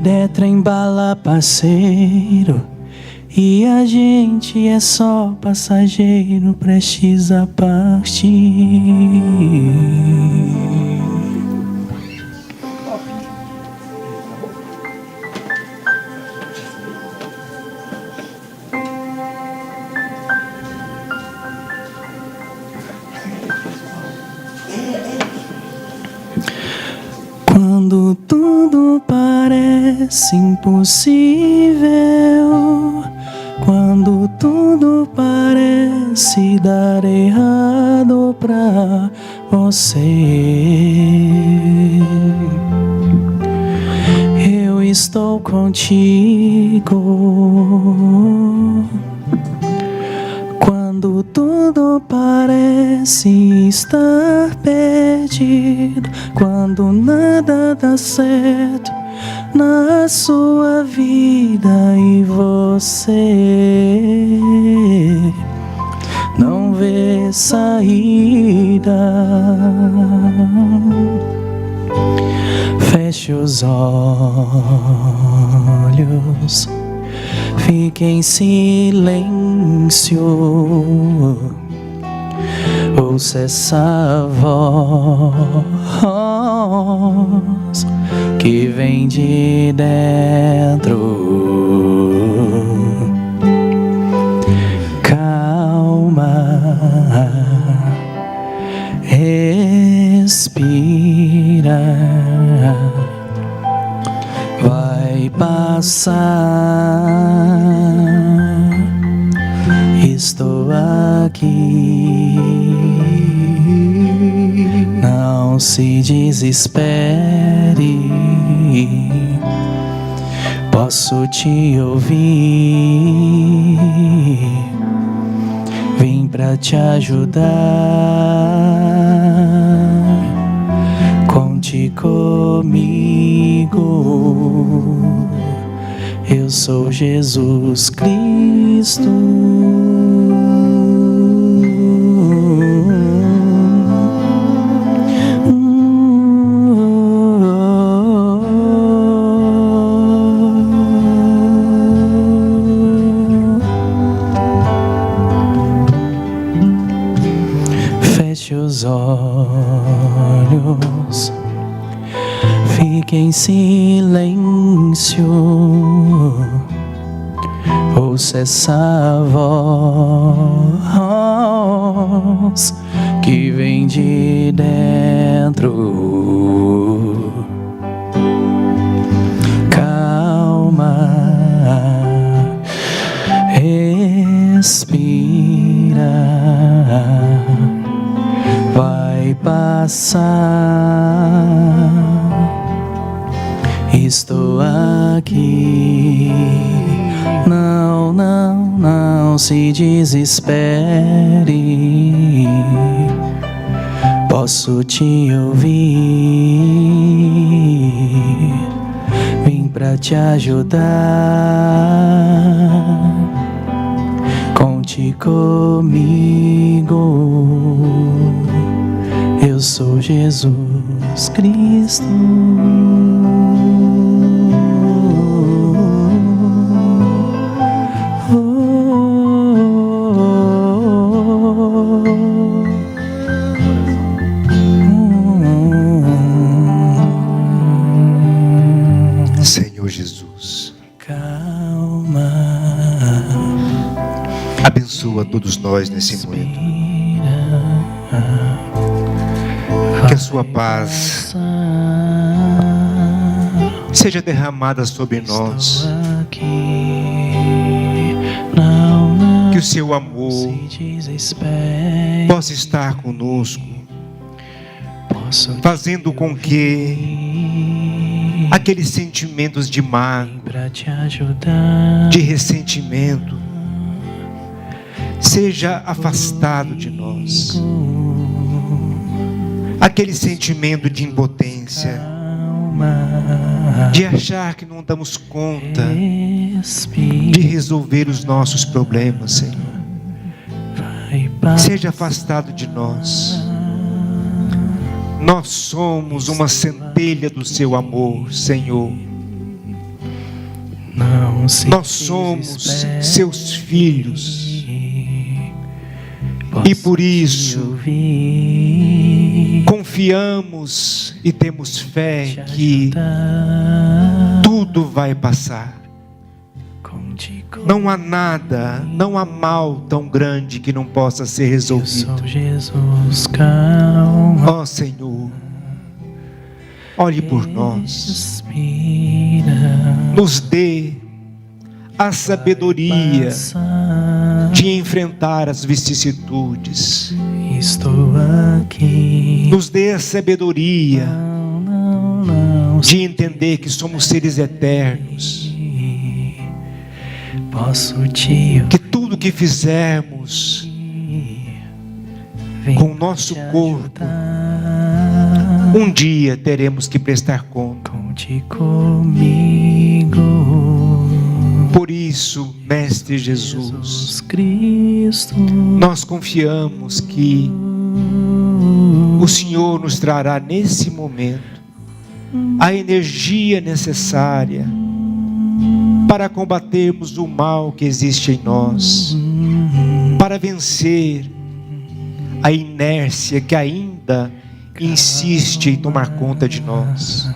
der trem bala, parceiro, e a gente é só passageiro prestes a partir. Quando tudo parece impossível, quando tudo parece dar errado pra você, eu estou contigo. Quando tudo parece estar perdido, quando nada dá certo na sua vida e você não vê saída, feche os olhos, fique em silêncio, ouça essa voz que vem de dentro. Calma, respira, vai passar. Estou aqui, não se desespere, posso te ouvir, vim pra te ajudar, conte comigo, eu sou Jesus Cristo. Feche os olhos, fique em silêncio, ouça essa voz que vem de dentro. Calma, respira, vai passar. Estou aqui, não, não, não se desespere, posso te ouvir, vim pra te ajudar, conte comigo, eu sou Jesus Cristo. Senhor Jesus, Calma, abençoa todos nós nesse momento. Que a sua paz seja derramada sobre nós. Que o seu amor possa estar conosco, fazendo com que aqueles sentimentos de mágoa, de ressentimento, seja afastado de nós. Aquele sentimento de impotência, de achar que não damos conta de resolver os nossos problemas, Senhor, seja afastado de nós. Nós somos uma centelha do seu amor, Senhor. não se Nós somos seus filhos. E por isso confiamos e temos fé que tudo vai passar. Não há nada, não há mal tão grande que não possa ser resolvido. Ó Senhor, olhe por nós, nos dê a sabedoria de enfrentar as vicissitudes. Estou aqui. Nos dê a sabedoria de entender que somos seres eternos. Posso te Que tudo que fizermos com o nosso corpo, um dia teremos que prestar conta. conte comigo. Por isso, Mestre Jesus, Cristo, nós confiamos que o Senhor nos trará nesse momento a energia necessária para combatermos o mal que existe em nós, para vencer a inércia que ainda insiste em tomar conta de nós.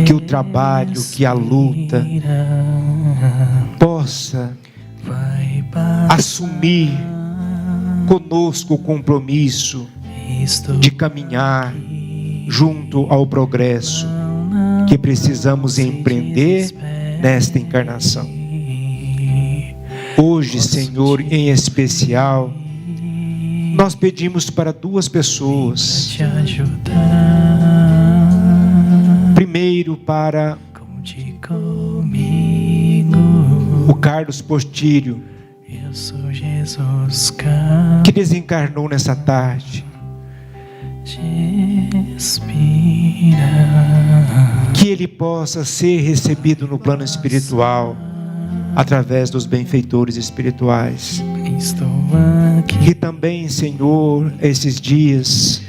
Que o trabalho, que a luta possa assumir conosco o compromisso de caminhar junto ao progresso que precisamos empreender nesta encarnação. Hoje, Senhor, em especial, nós pedimos para duas pessoas. te ajudar. Primeiro, para Conte comigo. o Carlos Postírio, Eu sou Jesus, que desencarnou nessa tarde. te inspira. Que ele possa ser recebido no plano espiritual através dos benfeitores espirituais. Estou aqui. Que também, Senhor, esses dias,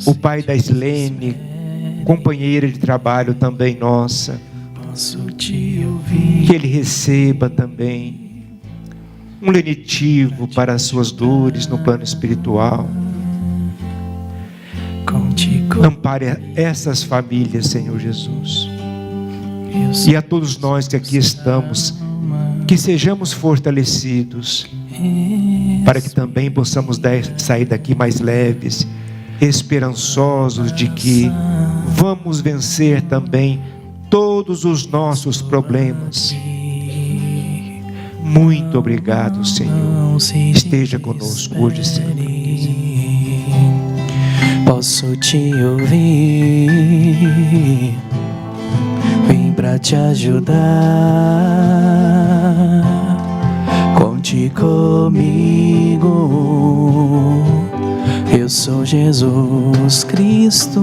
o pai da Islene, companheira de trabalho também nossa, Posso te ouvir. que ele receba também um lenitivo para as suas dores no plano espiritual. Conte comigo. Ampare essas famílias, Senhor Jesus. Eu sou E a todos nós que aqui estamos, que sejamos fortalecidos, para que também possamos sair daqui mais leves, esperançosos de que vamos vencer também todos os nossos problemas. Muito obrigado, Senhor. Esteja conosco hoje, Senhor. Posso te ouvir. Vim pra te ajudar. Conte comigo. Eu sou Jesus Cristo.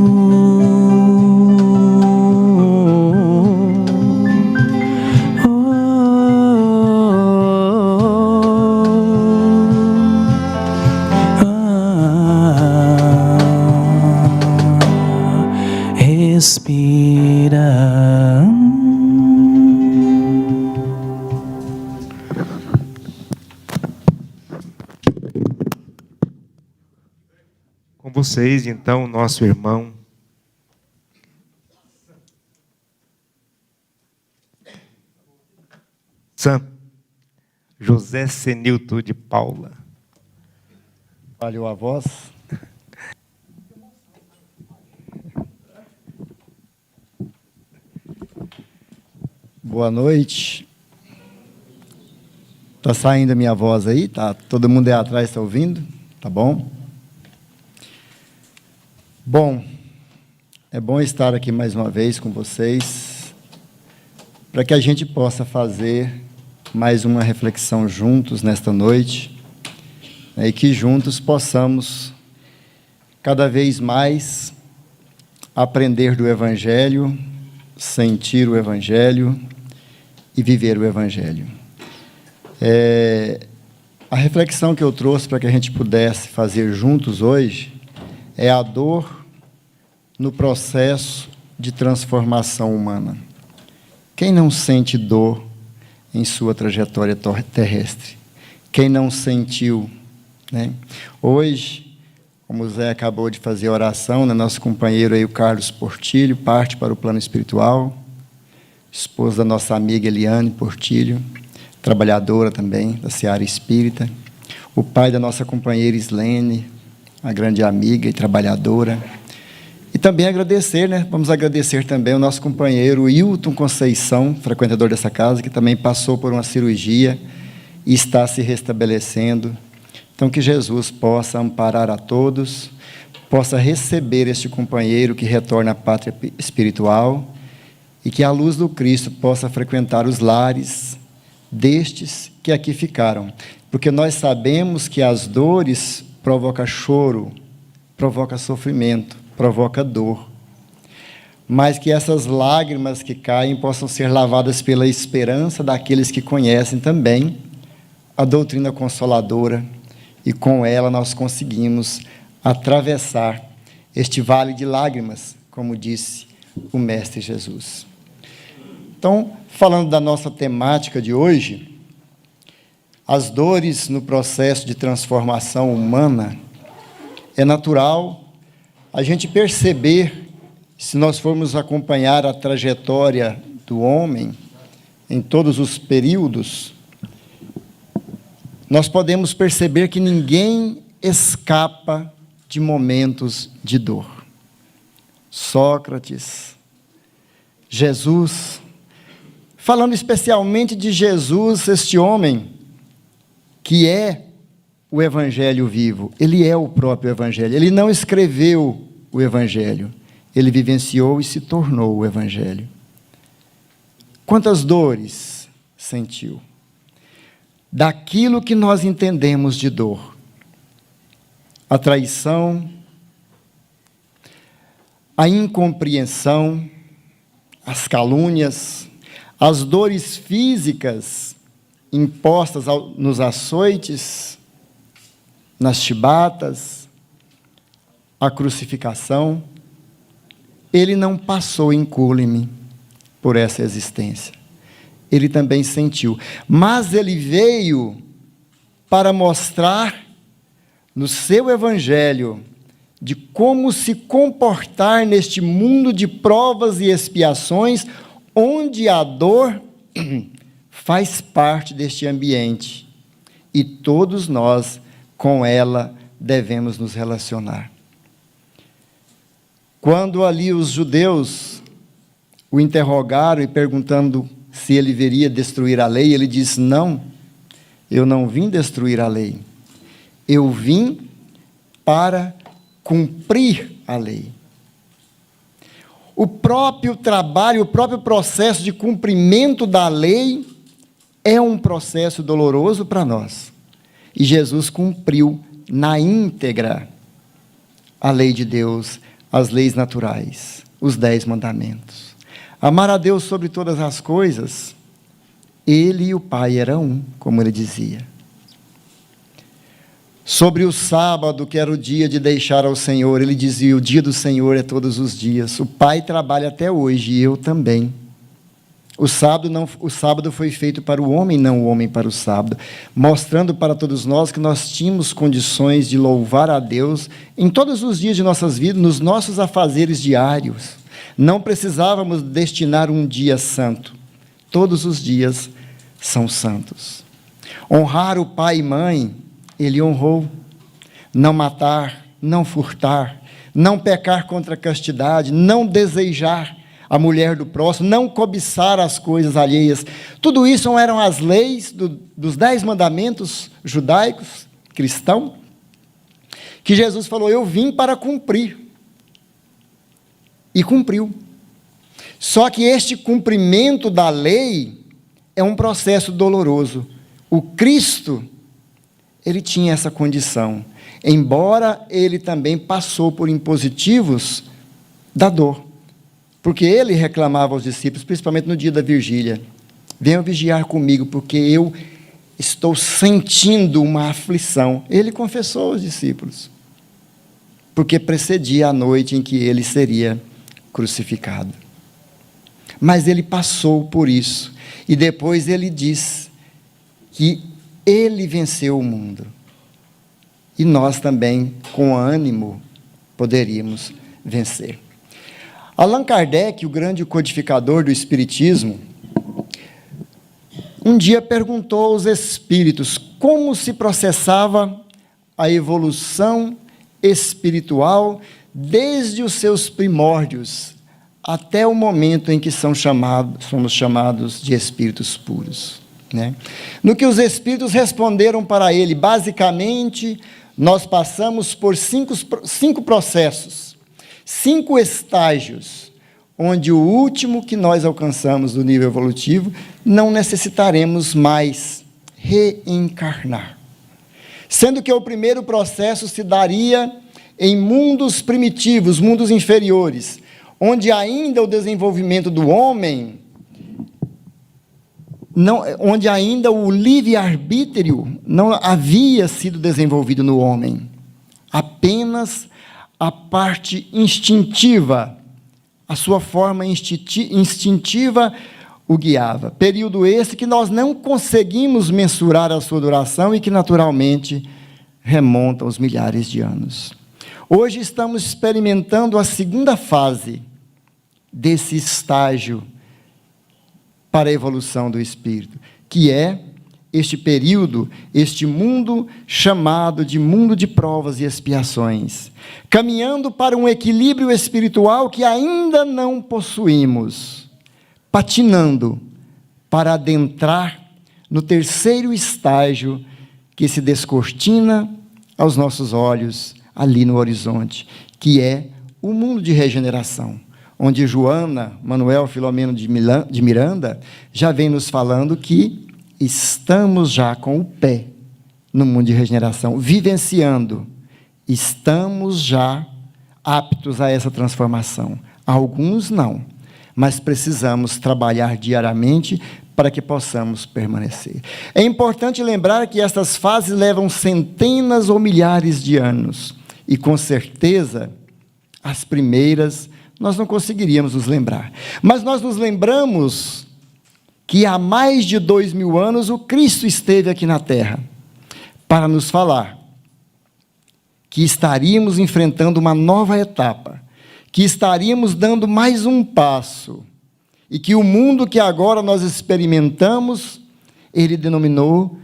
Respira. Com vocês, então, nosso irmão San José Senilton de Paula. Falhou a voz. Boa noite. Tá saindo a minha voz aí? Tá? Todo mundo aí atrás está ouvindo? Tá bom? Bom, é bom estar aqui mais uma vez com vocês, para que a gente possa fazer mais uma reflexão juntos nesta noite, né, e que juntos possamos cada vez mais aprender do Evangelho, sentir o Evangelho e viver o Evangelho. A reflexão que eu trouxe para que a gente pudesse fazer juntos hoje é a dor no processo de transformação humana. O Quem não sente dor em sua trajetória terrestre? Quem não sentiu, né? Hoje, como o Zé acabou de fazer a oração, né, nosso companheiro aí, o Carlos Portilho, parte para o plano espiritual, esposa da nossa amiga Eliane Portilho, trabalhadora também da Seara Espírita, o pai da nossa companheira Islene, a grande amiga e trabalhadora. E também agradecer, né? Vamos agradecer também o nosso companheiro Hilton Conceição, frequentador dessa casa, que também passou por uma cirurgia e está se restabelecendo. Então, que Jesus possa amparar a todos, possa receber este companheiro que retorna à pátria espiritual e que a luz do Cristo possa frequentar os lares destes que aqui ficaram. Porque nós sabemos que as dores provocam choro, provocam sofrimento, provoca dor, mas que essas lágrimas que caem possam ser lavadas pela esperança daqueles que conhecem também a doutrina consoladora, e com ela nós conseguimos atravessar este vale de lágrimas, como disse o Mestre Jesus. Então, falando da nossa temática de hoje, as dores no processo de transformação humana, é natural a gente perceber, se nós formos acompanhar a trajetória do homem em todos os períodos, nós podemos perceber que ninguém escapa de momentos de dor. Sócrates, Jesus, falando especialmente de Jesus, este homem que é o Evangelho vivo, ele é o próprio Evangelho, ele não escreveu o Evangelho, ele vivenciou e se tornou o Evangelho. Quantas dores sentiu? Daquilo que nós entendemos de dor, a traição, a incompreensão, as calúnias, as dores físicas impostas nos açoites, nas chibatas, a crucificação, ele não passou incólume por essa existência. Ele também sentiu. Mas ele veio para mostrar no seu Evangelho de como se comportar neste mundo de provas e expiações, onde a dor faz parte deste ambiente. E todos nós, com ela, devemos nos relacionar. Quando ali os judeus o interrogaram e perguntando se ele viria destruir a lei, ele disse: não, eu não vim destruir a lei, eu vim para cumprir a lei. O próprio trabalho, o próprio processo de cumprimento da lei é um processo doloroso para nós. E Jesus cumpriu na íntegra a lei de Deus, as leis naturais, os 10 mandamentos. Amar a Deus sobre todas as coisas, ele e o Pai eram um, como ele dizia. Sobre o sábado, que era o dia de deixar ao Senhor, ele dizia: o dia do Senhor é todos os dias. O Pai trabalha até hoje, e eu também. O sábado foi feito para o homem, não o homem para o sábado, mostrando para todos nós que nós tínhamos condições de louvar a Deus em todos os dias de nossas vidas, nos nossos afazeres diários. Não precisávamos destinar um dia santo. Todos os dias são santos. Honrar o pai e mãe, ele honrou. Não matar, não furtar, não pecar contra a castidade, não desejar a mulher do próximo, não cobiçar as coisas alheias. Tudo isso eram as leis dos 10 mandamentos judaicos, cristãos, que Jesus falou: eu vim para cumprir. E cumpriu. Só que este cumprimento da lei é um processo doloroso. O Cristo, ele tinha essa condição, embora ele também passou por impositivos da dor. Porque ele reclamava aos discípulos, principalmente no dia da vigília: venham vigiar comigo, porque eu estou sentindo uma aflição. Ele confessou aos discípulos, porque precedia a noite em que ele seria crucificado. Mas ele passou por isso. E depois ele diz que ele venceu o mundo. E nós também, com ânimo, poderíamos vencer. Allan Kardec, o grande codificador do Espiritismo, um dia perguntou aos espíritos como se processava a evolução espiritual desde os seus primórdios até o momento em que somos chamados de espíritos puros, né? No que os espíritos responderam para ele, basicamente, nós passamos por cinco processos, 5 estágios, onde o último que nós alcançamos do nível evolutivo, não necessitaremos mais reencarnar. Sendo que o primeiro processo se daria em mundos primitivos, mundos inferiores, onde ainda o desenvolvimento do homem, onde ainda o livre-arbítrio não havia sido desenvolvido no homem. Apenas a parte instintiva, a sua forma instintiva o guiava. Período esse que nós não conseguimos mensurar a sua duração e que, naturalmente, remonta aos milhares de anos. Hoje estamos experimentando a segunda fase desse estágio para a evolução do espírito, que é este período, este mundo chamado de mundo de provas e expiações, caminhando para um equilíbrio espiritual que ainda não possuímos, patinando para adentrar no terceiro estágio que se descortina aos nossos olhos ali no horizonte, que é o mundo de regeneração, onde Joana, Manuel Filomeno de Miranda já vem nos falando que estamos já com o pé no mundo de regeneração, vivenciando, estamos já aptos a essa transformação. Alguns não, mas precisamos trabalhar diariamente para que possamos permanecer. É importante lembrar que estas fases levam centenas ou milhares de anos, e com certeza, as primeiras nós não conseguiríamos nos lembrar. Mas nós nos lembramos que há mais de 2000 anos o Cristo esteve aqui na Terra para nos falar que estaríamos enfrentando uma nova etapa, que estaríamos dando mais um passo, e que o mundo que agora nós experimentamos, ele denominou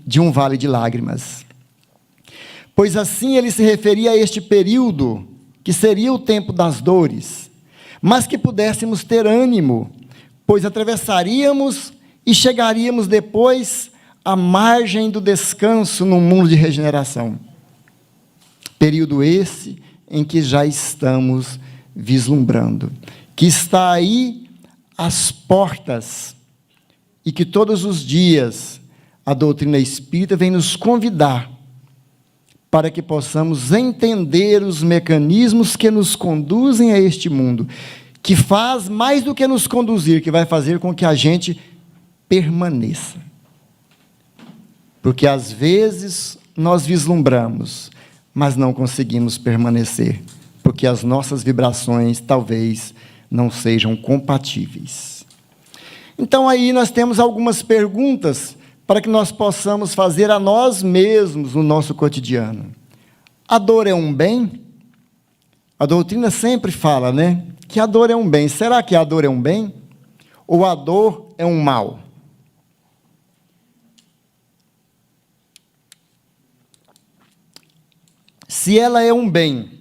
de um vale de lágrimas. Pois assim ele se referia a este período, que seria o tempo das dores, mas que pudéssemos ter ânimo, pois atravessaríamos e chegaríamos depois à margem do descanso no mundo de regeneração. Período esse em que já estamos vislumbrando, que está aí às portas, e que todos os dias a doutrina espírita vem nos convidar para que possamos entender os mecanismos que nos conduzem a este mundo, que faz mais do que nos conduzir, que vai fazer com que a gente permaneça. Porque às vezes nós vislumbramos, mas não conseguimos permanecer, porque as nossas vibrações talvez não sejam compatíveis. Então aí nós temos algumas perguntas para que nós possamos fazer a nós mesmos no nosso cotidiano. A dor é um bem? A doutrina sempre fala, né, que a dor é um bem. Será que a dor é um bem? Ou a dor é um mal? Se ela é um bem,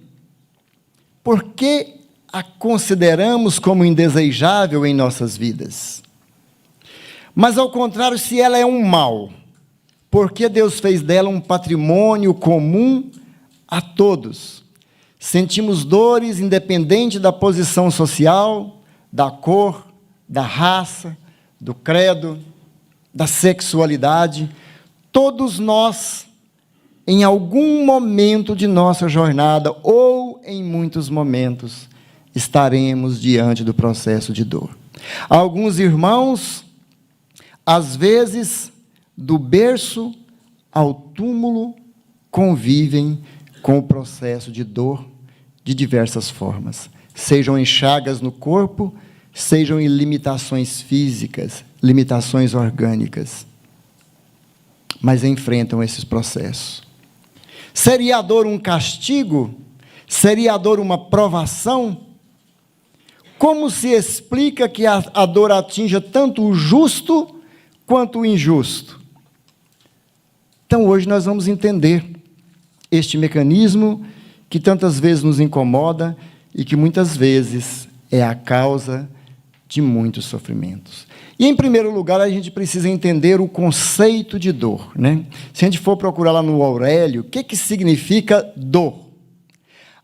por que a consideramos como indesejável em nossas vidas? Mas, ao contrário, se ela é um mal, por que Deus fez dela um patrimônio comum a todos? Sentimos dores independente da posição social, da cor, da raça, do credo, da sexualidade. Todos nós, em algum momento de nossa jornada, ou em muitos momentos, estaremos diante do processo de dor. Alguns irmãos, às vezes, do berço ao túmulo, convivem com o processo de dor de diversas formas. sejam em chagas no corpo, sejam em limitações físicas, limitações orgânicas, mas enfrentam esses processos. Seria a dor um castigo? Seria a dor uma provação? Como se explica que a dor atinja tanto o justo quanto o injusto? Então, hoje nós vamos entender este mecanismo que tantas vezes nos incomoda e que muitas vezes é a causa de muitos sofrimentos. E, em primeiro lugar, a gente precisa entender o conceito de dor, né? Se a gente for procurar lá no Aurélio, o que significa dor?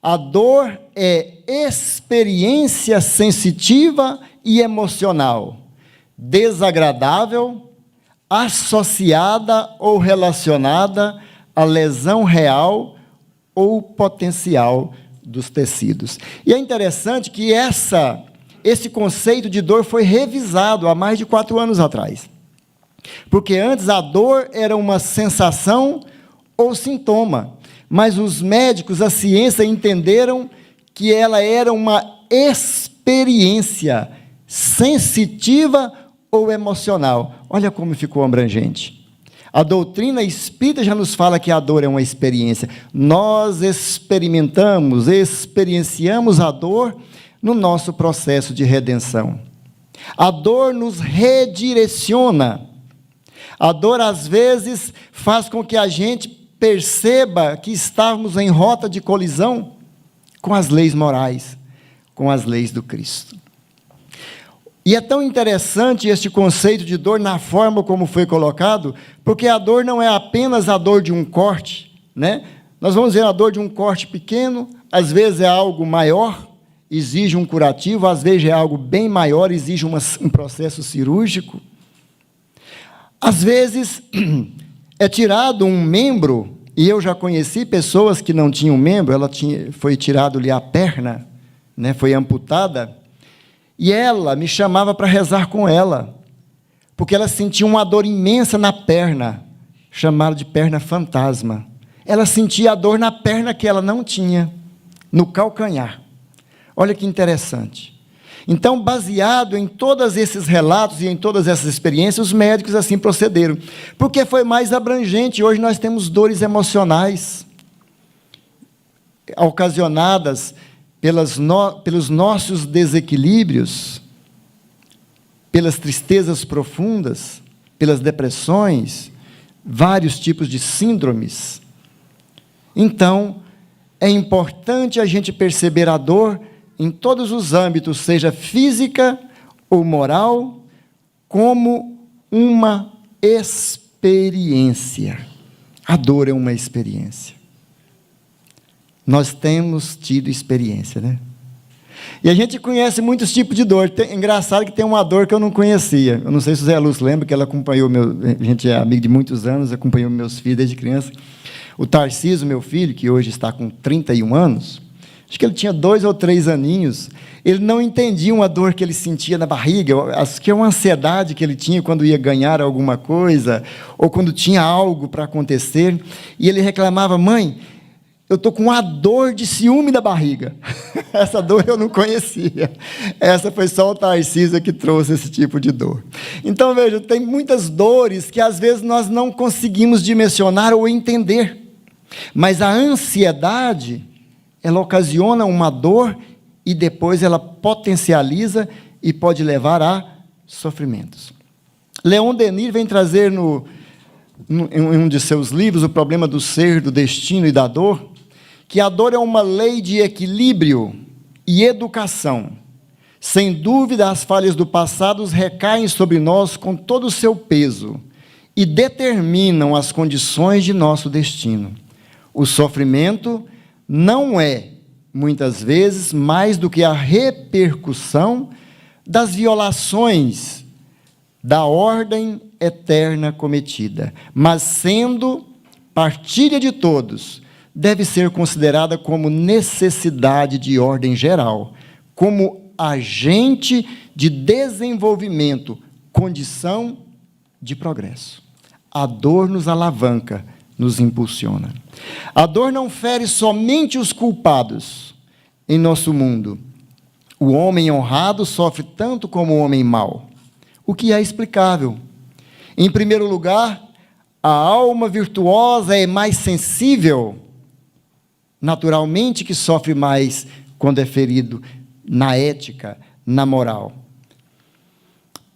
A dor é experiência sensitiva e emocional, desagradável, associada ou relacionada à lesão real ou potencial dos tecidos. E é interessante que esse conceito de dor foi revisado há mais de 4 anos atrás. Porque antes a dor era uma sensação ou sintoma, mas os médicos, a ciência, entenderam que ela era uma experiência sensitiva ou emocional. Olha como ficou abrangente. A doutrina espírita já nos fala que a dor é uma experiência. Nós experienciamos a dor no nosso processo de redenção. A dor nos redireciona. A dor, às vezes, faz com que a gente perceba que estávamos em rota de colisão com as leis morais, com as leis do Cristo. E é tão interessante este conceito de dor na forma como foi colocado, porque a dor não é apenas a dor de um corte, né? Nós vamos ver a dor de um corte pequeno, às vezes é algo maior, exige um curativo, às vezes é algo bem maior, exige um processo cirúrgico. Às vezes é tirado um membro, e eu já conheci pessoas que não tinham membro, foi tirado-lhe a perna, né, foi amputada, e ela me chamava para rezar com ela, porque ela sentia uma dor imensa na perna, chamada de perna fantasma. Ela sentia a dor na perna que ela não tinha, no calcanhar. Olha que interessante. Então, baseado em todos esses relatos e em todas essas experiências, os médicos assim procederam, porque foi mais abrangente. Hoje nós temos dores emocionais, ocasionadas pelos nossos desequilíbrios, pelas tristezas profundas, pelas depressões, vários tipos de síndromes. Então, é importante a gente perceber a dor em todos os âmbitos, seja física ou moral, como uma experiência. A dor é uma experiência. Nós temos tido experiência, né? E a gente conhece muitos tipos de dor. Engraçado que tem uma dor que eu não conhecia. Eu não sei se o Zé Lúcio lembra, que ela acompanhou a gente é amigo de muitos anos, acompanhou meus filhos desde criança. O Tarcísio, meu filho, que hoje está com 31 anos, acho que ele tinha 2 ou 3 aninhos, ele não entendia uma dor que ele sentia na barriga, acho que é uma ansiedade que ele tinha quando ia ganhar alguma coisa, ou quando tinha algo para acontecer, e ele reclamava: mãe, eu estou com uma dor de ciúme da barriga. Essa dor eu não conhecia. Essa foi só o Tarcísio que trouxe esse tipo de dor. Então, veja, tem muitas dores que às vezes nós não conseguimos dimensionar ou entender, mas a ansiedade, ela ocasiona uma dor e depois ela potencializa e pode levar a sofrimentos. Leon Denis vem trazer em um de seus livros, O Problema do Ser, do Destino e da Dor, que a dor é uma lei de equilíbrio e educação. Sem dúvida, as falhas do passado recaem sobre nós com todo o seu peso e determinam as condições de nosso destino. O sofrimento não é, muitas vezes, mais do que a repercussão das violações da ordem eterna cometida, mas sendo partilha de todos, deve ser considerada como necessidade de ordem geral, como agente de desenvolvimento, condição de progresso. A dor nos alavanca, nos impulsiona. A dor não fere somente os culpados em nosso mundo, O homem honrado sofre tanto como o homem mau, o que é explicável. Em primeiro lugar, a alma virtuosa é mais sensível, naturalmente que sofre mais quando é ferido na ética, na moral.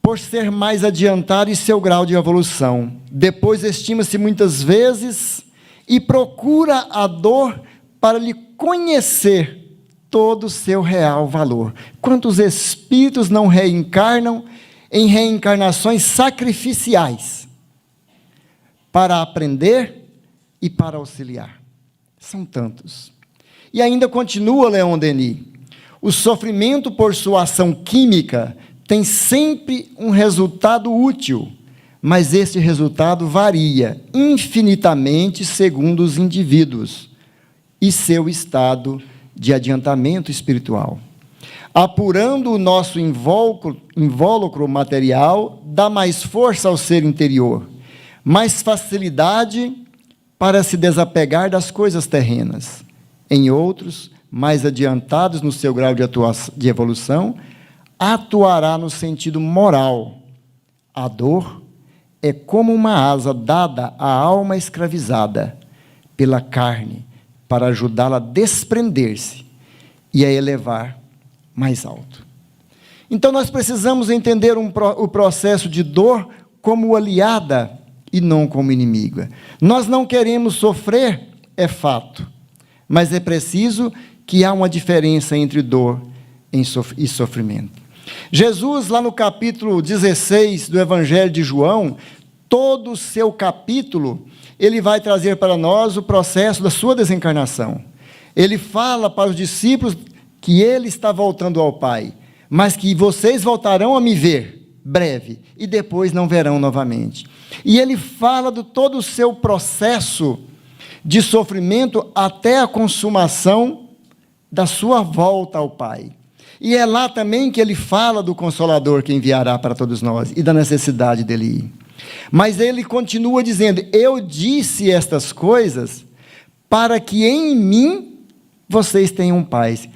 Por ser mais adiantado em seu grau de evolução. Depois estima-se muitas vezes e procura a dor para lhe conhecer todo o seu real valor. Quantos espíritos não reencarnam em reencarnações sacrificiais para aprender e para auxiliar? São tantos. E ainda continua Leon Denis. O sofrimento por sua ação química tem sempre um resultado útil, mas esse resultado varia infinitamente segundo os indivíduos e seu estado de adiantamento espiritual. Apurando o nosso invólucro material, dá mais força ao ser interior, mais facilidade para se desapegar das coisas terrenas. Em outros, mais adiantados no seu grau de evolução, atuará no sentido moral. A dor é como uma asa dada à alma escravizada pela carne, para ajudá-la a desprender-se e a elevar mais alto. Então, nós precisamos entender o processo de dor como aliada e não como inimiga. Nós não queremos sofrer, é fato, mas é preciso que há uma diferença entre dor e sofrimento. Jesus, lá no capítulo 16 do Evangelho de João, todo o seu capítulo, ele vai trazer para nós o processo da sua desencarnação. Ele fala para os discípulos que ele está voltando ao Pai, mas que vocês voltarão a me ver breve, e depois não verão novamente. E ele fala de todo o seu processo de sofrimento até a consumação da sua volta ao Pai. E é lá também que ele fala do Consolador que enviará para todos nós, e da necessidade dele ir. Mas ele continua dizendo, eu disse estas coisas para que em mim vocês tenham paz.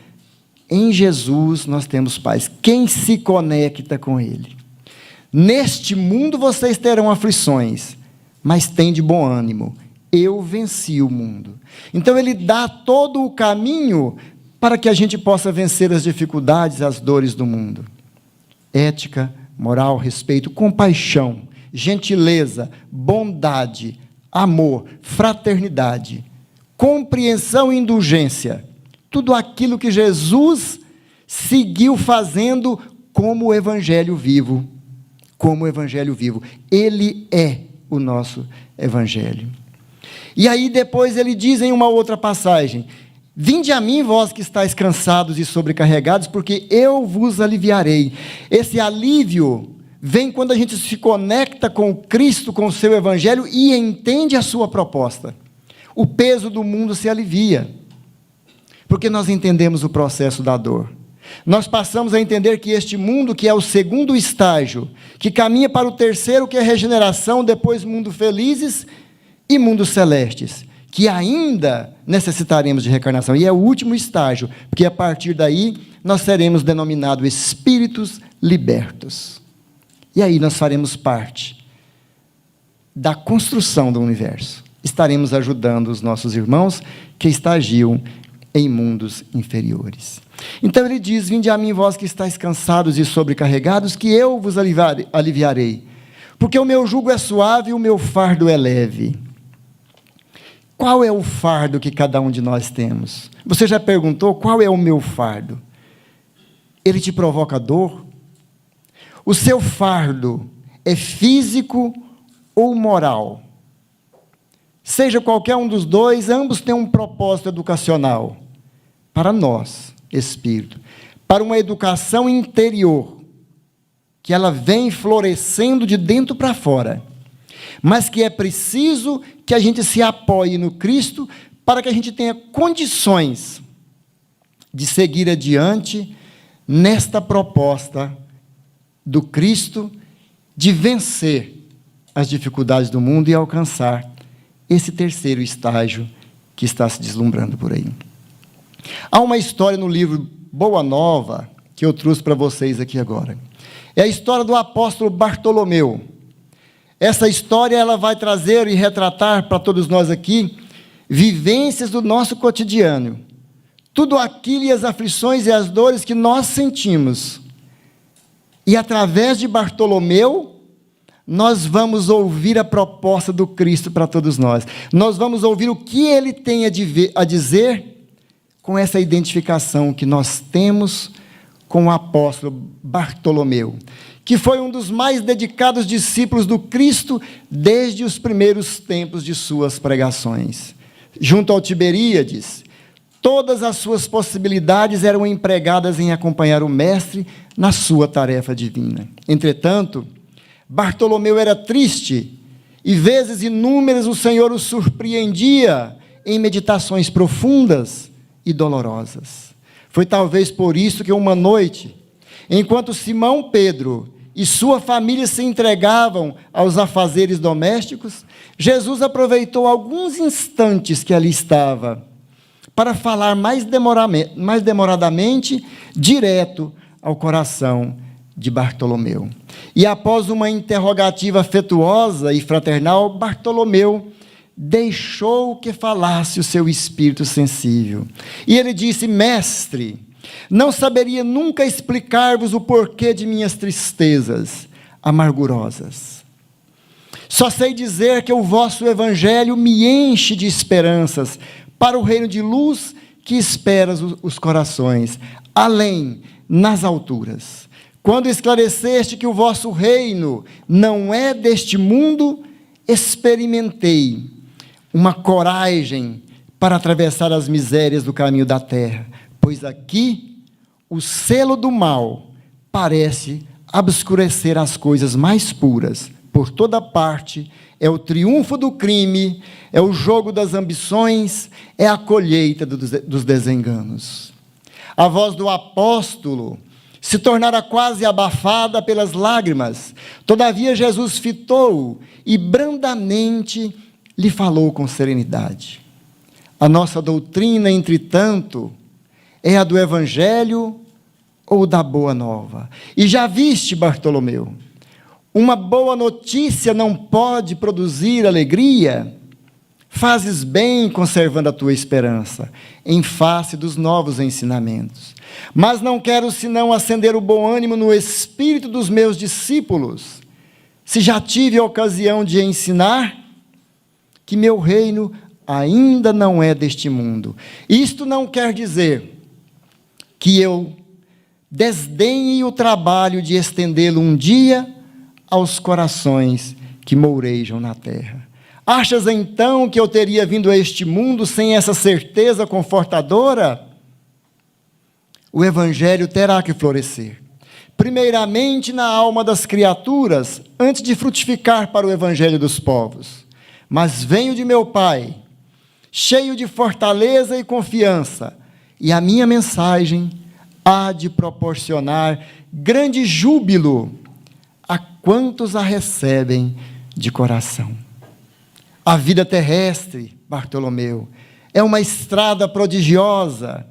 Em Jesus nós temos paz. Quem se conecta com Ele? Neste mundo vocês terão aflições, mas tem de bom ânimo. Eu venci o mundo. Então ele dá todo o caminho para que a gente possa vencer as dificuldades, as dores do mundo. Ética, moral, respeito, compaixão, gentileza, bondade, amor, fraternidade, compreensão e indulgência. Tudo aquilo que Jesus seguiu fazendo como o Evangelho vivo. Como o Evangelho vivo. Ele é o nosso Evangelho. E aí depois ele diz em uma outra passagem, vinde a mim, vós que estáis cansados e sobrecarregados, porque eu vos aliviarei. Esse alívio vem quando a gente se conecta com Cristo, com o seu Evangelho e entende a sua proposta. O peso do mundo se alivia, porque nós entendemos o processo da dor. Nós passamos a entender que este mundo, que é o segundo estágio, que caminha para o terceiro, que é regeneração, depois mundo felizes e mundos celestes, que ainda necessitaremos de reencarnação, e é o último estágio, porque a partir daí nós seremos denominados espíritos libertos. E aí nós faremos parte da construção do universo. Estaremos ajudando os nossos irmãos que estagiam em mundos inferiores. Então ele diz, vinde a mim vós que estáis cansados e sobrecarregados, que eu vos aliviarei. Porque o meu jugo é suave e o meu fardo é leve. Qual é o fardo que cada um de nós temos? Você já perguntou qual é o meu fardo? Ele te provoca dor? O seu fardo é físico ou moral? Seja qualquer um dos dois, ambos têm um propósito educacional. Para nós, espírito. Para uma educação interior, que ela vem florescendo de dentro para fora. Mas que é preciso que a gente se apoie no Cristo para que a gente tenha condições de seguir adiante nesta proposta do Cristo de vencer as dificuldades do mundo e alcançar esse terceiro estágio que está se deslumbrando por aí. Há uma história no livro Boa Nova, que eu trouxe para vocês aqui agora. É a história do apóstolo Bartolomeu. Essa história ela vai trazer e retratar para todos nós aqui vivências do nosso cotidiano. Tudo aquilo e as aflições e as dores que nós sentimos. E através de Bartolomeu, nós vamos ouvir a proposta do Cristo para todos nós. Nós vamos ouvir o que ele tem a dizer com essa identificação que nós temos com o apóstolo Bartolomeu, que foi um dos mais dedicados discípulos do Cristo desde os primeiros tempos de suas pregações. Junto ao Tiberíades, todas as suas possibilidades eram empregadas em acompanhar o Mestre na sua tarefa divina. Entretanto, Bartolomeu era triste, e vezes inúmeras o Senhor o surpreendia em meditações profundas e dolorosas. Foi talvez por isso que uma noite, enquanto Simão Pedro e sua família se entregavam aos afazeres domésticos, Jesus aproveitou alguns instantes que ali estava para falar mais demoradamente, direto ao coração de Bartolomeu. E após uma interrogativa afetuosa e fraternal, Bartolomeu deixou que falasse o seu espírito sensível. E ele disse: Mestre, não saberia nunca explicar-vos o porquê de minhas tristezas amargurosas. Só sei dizer que o vosso evangelho me enche de esperanças para o reino de luz que espera os corações, além, nas alturas. Quando esclareceste que o vosso reino não é deste mundo, experimentei uma coragem para atravessar as misérias do caminho da terra, pois aqui o selo do mal parece obscurecer as coisas mais puras. Por toda parte é o triunfo do crime, é o jogo das ambições, é a colheita dos desenganos. A voz do apóstolo se tornara quase abafada pelas lágrimas. Todavia Jesus fitou e brandamente lhe falou com serenidade. A nossa doutrina, entretanto, é a do evangelho ou da boa nova. E já viste, Bartolomeu, uma boa notícia não pode produzir alegria. Fazes bem conservando a tua esperança, em face dos novos ensinamentos. Mas não quero senão acender o bom ânimo no espírito dos meus discípulos, se já tive a ocasião de ensinar que meu reino ainda não é deste mundo. Isto não quer dizer que eu desdenhe o trabalho de estendê-lo um dia aos corações que mourejam na terra. Achas então que eu teria vindo a este mundo sem essa certeza confortadora? O evangelho terá que florescer, primeiramente na alma das criaturas, antes de frutificar para o evangelho dos povos. Mas venho de meu Pai, cheio de fortaleza e confiança, e a minha mensagem há de proporcionar grande júbilo a quantos a recebem de coração. A vida terrestre, Bartolomeu, é uma estrada prodigiosa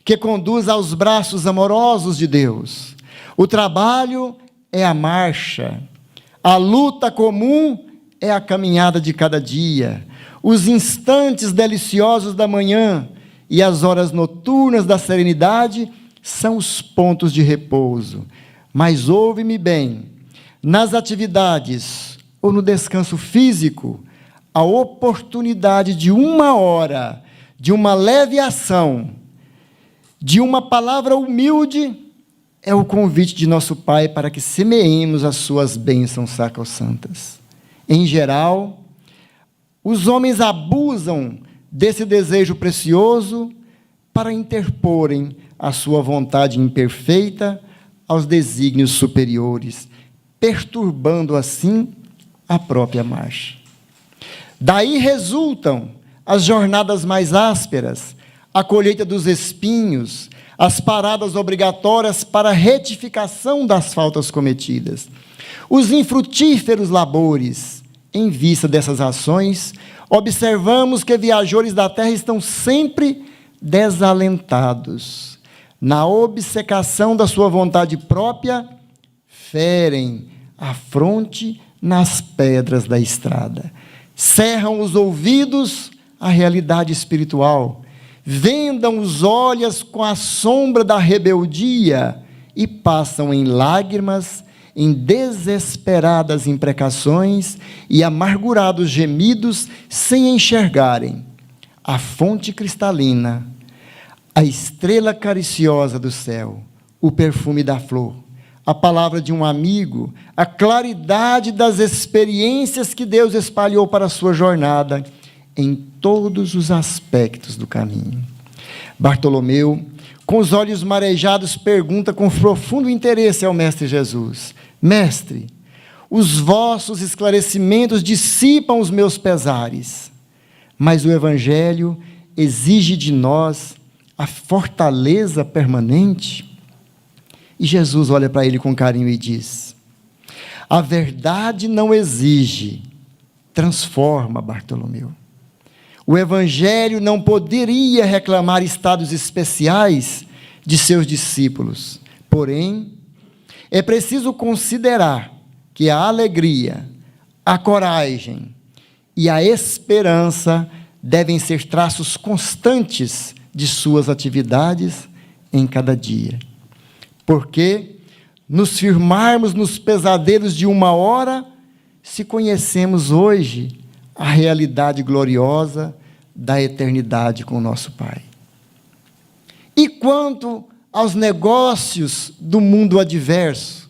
que conduz aos braços amorosos de Deus. O trabalho é a marcha, a luta comum é a caminhada de cada dia, os instantes deliciosos da manhã e as horas noturnas da serenidade são os pontos de repouso. Mas ouve-me bem, nas atividades ou no descanso físico, a oportunidade de uma hora, de uma leve ação, de uma palavra humilde, é o convite de nosso Pai para que semeemos as suas bênçãos sacrossantas. Em geral, os homens abusam desse desejo precioso para interporem a sua vontade imperfeita aos desígnios superiores, perturbando assim a própria marcha. Daí resultam as jornadas mais ásperas, a colheita dos espinhos, as paradas obrigatórias para retificação das faltas cometidas. Os infrutíferos labores. Em vista dessas ações, observamos que viajores da terra estão sempre desalentados, na obcecação da sua vontade própria, ferem a fronte nas pedras da estrada. Cerram os ouvidos à realidade espiritual, vendam os olhos com a sombra da rebeldia e passam em lágrimas, em desesperadas imprecações e amargurados gemidos, sem enxergarem a fonte cristalina, a estrela cariciosa do céu, o perfume da flor, a palavra de um amigo, a claridade das experiências que Deus espalhou para a sua jornada em todos os aspectos do caminho. Bartolomeu, com os olhos marejados, pergunta com profundo interesse ao Mestre Jesus: Mestre, os vossos esclarecimentos dissipam os meus pesares, mas o Evangelho exige de nós a fortaleza permanente. E Jesus olha para ele com carinho e diz: a verdade não exige, transforma, Bartolomeu. O Evangelho não poderia reclamar estados especiais de seus discípulos. Porém, é preciso considerar que a alegria, a coragem e a esperança devem ser traços constantes de suas atividades em cada dia. Porque nos firmarmos nos pesadelos de uma hora, se conhecemos hoje a realidade gloriosa da eternidade com o nosso Pai. E quanto aos negócios do mundo adverso,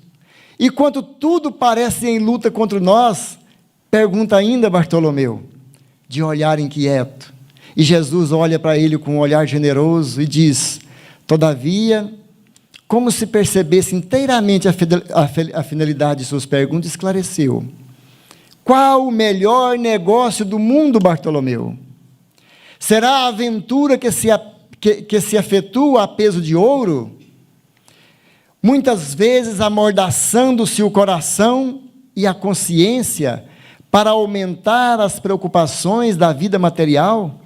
e quanto tudo parece em luta contra nós, pergunta ainda Bartolomeu, de olhar inquieto. E Jesus olha para ele com um olhar generoso e diz: todavia, como se percebesse inteiramente a finalidade de suas perguntas, esclareceu: qual o melhor negócio do mundo, Bartolomeu? Será a aventura que se efetua a peso de ouro? Muitas vezes amordaçando-se o coração e a consciência para aumentar as preocupações da vida material?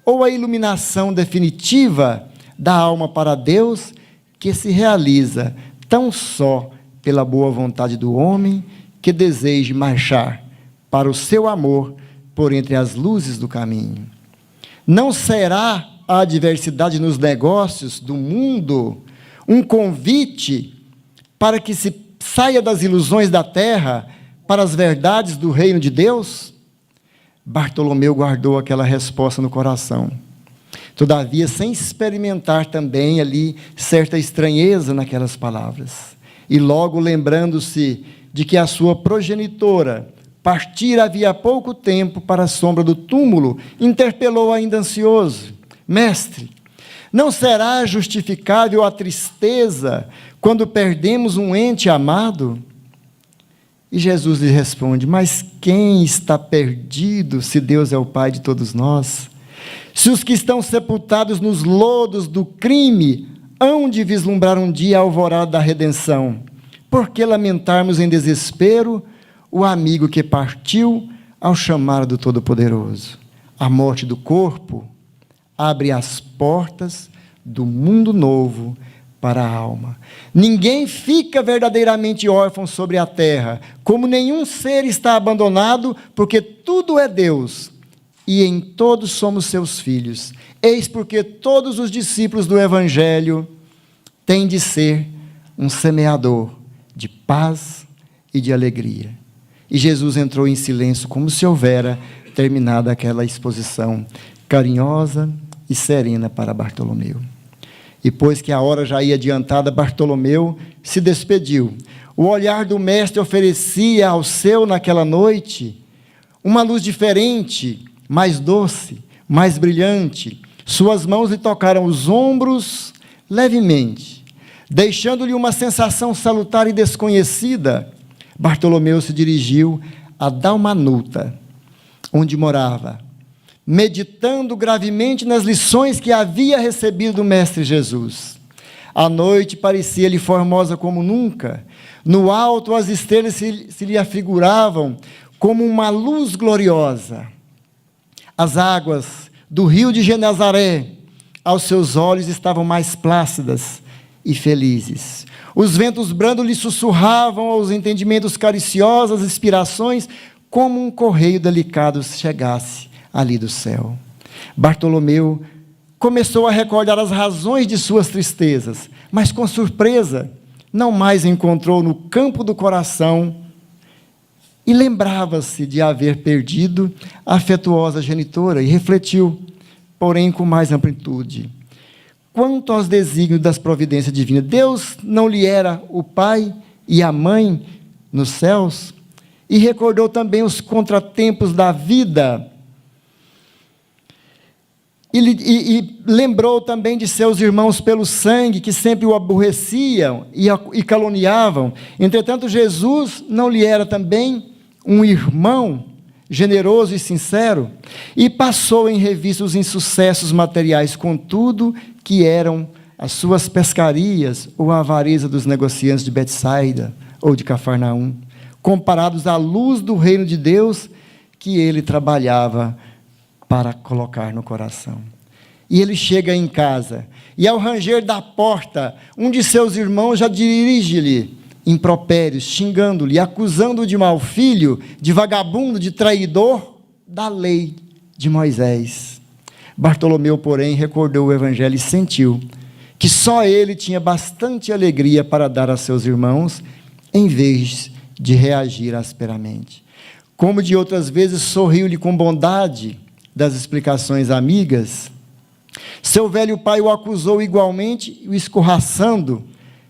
Ou a iluminação definitiva da alma para Deus, que se realiza tão só pela boa vontade do homem que deseje marchar para o seu amor por entre as luzes do caminho? Não será a adversidade nos negócios do mundo um convite para que se saia das ilusões da terra para as verdades do reino de Deus? Bartolomeu guardou aquela resposta no coração. Todavia, sem experimentar também ali certa estranheza naquelas palavras. E logo lembrando-se de que a sua progenitora partira havia pouco tempo para a sombra do túmulo, interpelou ainda ansioso: Mestre, não será justificável a tristeza quando perdemos um ente amado? E Jesus lhe responde: mas quem está perdido se Deus é o Pai de todos nós? Se os que estão sepultados nos lodos do crime hão de vislumbrar um dia a alvorada da redenção, por que lamentarmos em desespero o amigo que partiu ao chamar do Todo-Poderoso? A morte do corpo abre as portas do mundo novo para a alma. Ninguém fica verdadeiramente órfão sobre a terra, como nenhum ser está abandonado, porque tudo é Deus, e em todos somos seus filhos. Eis porque todos os discípulos do Evangelho têm de ser um semeador de paz e de alegria. E Jesus entrou em silêncio, como se houvera terminado aquela exposição carinhosa e serena para Bartolomeu. E pois que a hora já ia adiantada, Bartolomeu se despediu. O olhar do mestre oferecia ao seu naquela noite uma luz diferente, mais doce, mais brilhante. Suas mãos lhe tocaram os ombros levemente, deixando-lhe uma sensação salutar e desconhecida. Bartolomeu se dirigiu a Dalmanuta, onde morava, meditando gravemente nas lições que havia recebido do Mestre Jesus. A noite parecia-lhe formosa como nunca. No alto, as estrelas se lhe afiguravam como uma luz gloriosa. As águas do rio de Genezaré, aos seus olhos, estavam mais plácidas, e felizes. Os ventos brandos lhe sussurravam aos entendimentos cariciosos, as inspirações, como um correio delicado chegasse ali do céu. Bartolomeu começou a recordar as razões de suas tristezas, mas com surpresa, não mais encontrou no campo do coração e lembrava-se de haver perdido a afetuosa genitora e refletiu, porém com mais amplitude. Quanto aos desígnios das providências divinas, Deus não lhe era o pai e a mãe nos céus? E recordou também os contratempos da vida. E lembrou também de seus irmãos pelo sangue, que sempre o aborreciam e caluniavam. Entretanto, Jesus não lhe era também um irmão generoso e sincero? E passou em revista os insucessos materiais, contudo, que eram as suas pescarias ou a avareza dos negociantes de Betsaida ou de Cafarnaum, comparados à luz do reino de Deus que ele trabalhava para colocar no coração. E ele chega em casa, e ao ranger da porta, um de seus irmãos já dirige-lhe impropérios, xingando-lhe, acusando-o de mau filho, de vagabundo, de traidor da lei de Moisés. Bartolomeu, porém, recordou o evangelho e sentiu que só ele tinha bastante alegria para dar a seus irmãos, em vez de reagir asperamente. Como de outras vezes sorriu-lhe com bondade das explicações amigas, seu velho pai o acusou igualmente, o escorraçando,